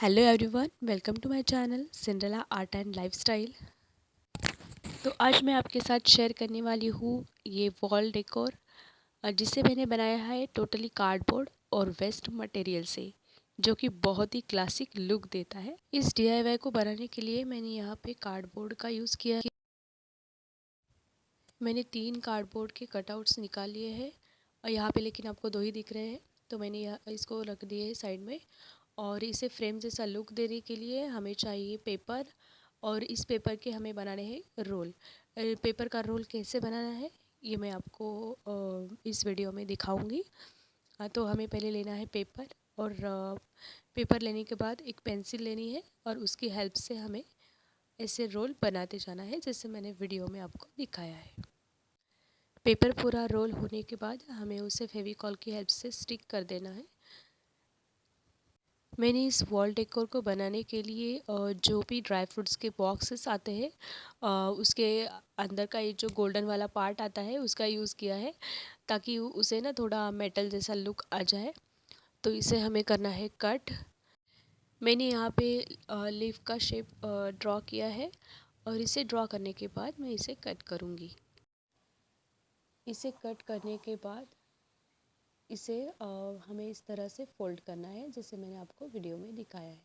Hello everyone, welcome to my channel Cinderella art and lifestyle. तो आज मैं आपके साथ शेयर करने वाली हूँ ये वॉल डेकोर, जिसे मैंने बनाया है टोटली कार्डबोर्ड और वेस्ट मटेरियल से, जो कि बहुत ही क्लासिक लुक देता है। इस DIY को बनाने के लिए मैंने यहाँ पे कार्डबोर्ड का यूज़ किया है। मैंने 3 कार्डबोर्ड के कटआउट्स निकाल लिए हैं और यहाँ पे लेकिन आपको 2 ही दिख रहे हैं, तो मैंने इसको रख दिए है साइड में। और इसे फ्रेम जैसा लुक देने के लिए हमें चाहिए पेपर, और इस पेपर के हमें बनाने हैं रोल। पेपर का रोल कैसे बनाना है ये मैं आपको इस वीडियो में दिखाऊंगी। तो हमें पहले लेना है पेपर, और पेपर लेने के बाद एक पेंसिल लेनी है और उसकी हेल्प से हमें ऐसे रोल बनाते जाना है, जैसे मैंने वीडियो में आपको दिखाया है। पेपर पूरा रोल होने के बाद हमें उसे फेविकॉल की हेल्प से स्टिक कर देना है। मैंने इस वॉल डेकोर को बनाने के लिए जो भी ड्राई फ्रूट्स के बॉक्सेस आते हैं उसके अंदर का ये जो गोल्डन वाला पार्ट आता है उसका यूज़ किया है, ताकि उसे ना थोड़ा मेटल जैसा लुक आ जाए। तो इसे हमें करना है कट। मैंने यहाँ पे लीफ का शेप ड्रॉ किया है, और इसे ड्रॉ करने के बाद मैं इसे कट करूँगी। इसे कट करने के बाद इसे हमें इस तरह से फोल्ड करना है, जैसे मैंने आपको वीडियो में दिखाया है।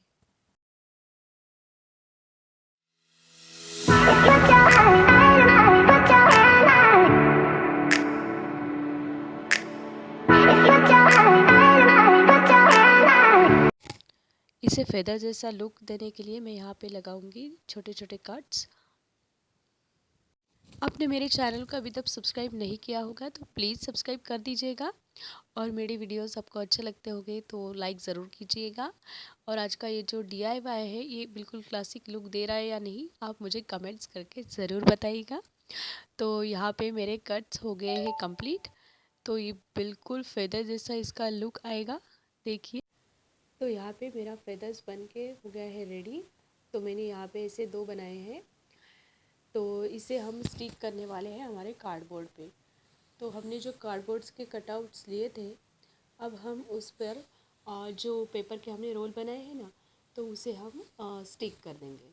इसे फेदर जैसा लुक देने के लिए मैं यहाँ पे लगाऊंगी छोटे छोटे कट्स। आपने मेरे चैनल को अभी तक सब्सक्राइब नहीं किया होगा तो प्लीज़ सब्सक्राइब कर दीजिएगा, और मेरे वीडियोस आपको अच्छे लगते होंगे तो लाइक ज़रूर कीजिएगा। और आज का ये जो DIY है ये बिल्कुल क्लासिक लुक दे रहा है या नहीं, आप मुझे कमेंट्स करके ज़रूर बताइएगा। तो यहाँ पे मेरे कट्स हो गए हैं कंप्लीट, तो ये बिल्कुल फेदर जैसा इसका लुक आएगा, देखिए। तो यहाँ पे मेरा फेदर्स बन के हो गया है रेडी। तो मैंने यहाँ पे इसे 2 बनाए हैं, तो इसे हम स्टिक करने वाले हैं हमारे कार्डबोर्ड पे। तो हमने जो कार्डबोर्ड्स के कटआउट्स लिए थे, अब हम उस पर जो पेपर के हमने रोल बनाए हैं ना, तो उसे हम स्टिक कर देंगे।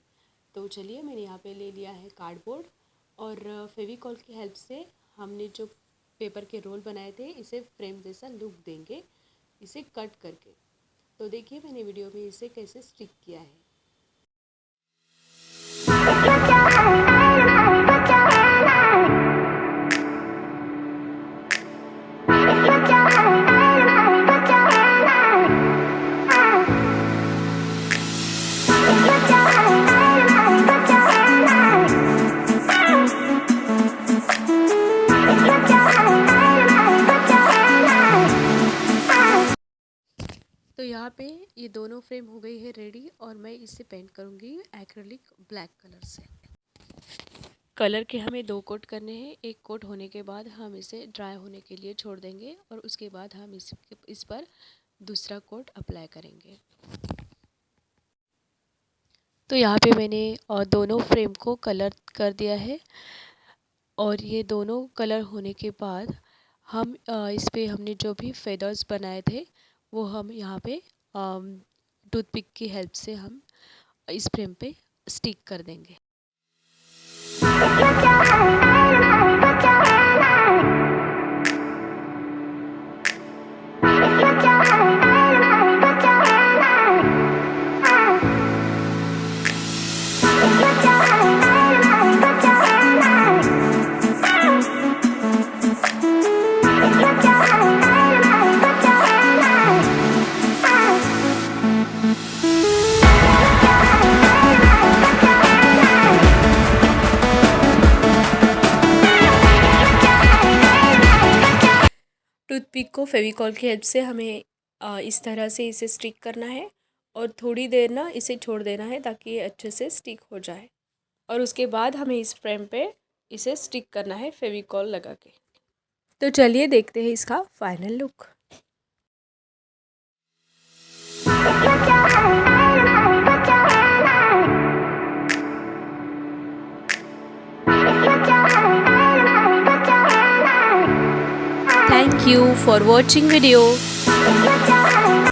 तो चलिए, मैंने यहाँ पे ले लिया है कार्डबोर्ड, और फेविकॉल की हेल्प से हमने जो पेपर के रोल बनाए थे इसे फ्रेम जैसा लुक देंगे, इसे कट करके। तो देखिए मैंने वीडियो में इसे कैसे स्टिक किया है। तो यहाँ पे ये दोनों फ्रेम हो गई है रेडी, और मैं इसे पेंट करूँगी एक्रेलिक ब्लैक कलर से। कलर के हमें 2 कोट करने हैं। एक कोट होने के बाद हम इसे ड्राई होने के लिए छोड़ देंगे, और उसके बाद हम इस पर दूसरा कोट अप्लाई करेंगे। तो यहाँ पे मैंने दोनों फ्रेम को कलर कर दिया है, और ये दोनों कलर होने के बाद हम इस पे हमने जो भी फेदर्स बनाए थे वो हम यहाँ पे टूथपिक की हेल्प से हम इस फ्रेम पे स्टिक कर देंगे। टूथपिक को फेविकॉल की हेल्प से हमें इस तरह से इसे स्टिक करना है, और थोड़ी देर ना इसे छोड़ देना है ताकि ये अच्छे से स्टिक हो जाए। और उसके बाद हमें इस फ्रेम पे इसे स्टिक करना है फेविकॉल लगा के। तो चलिए देखते हैं इसका final look. Thank you for watching video.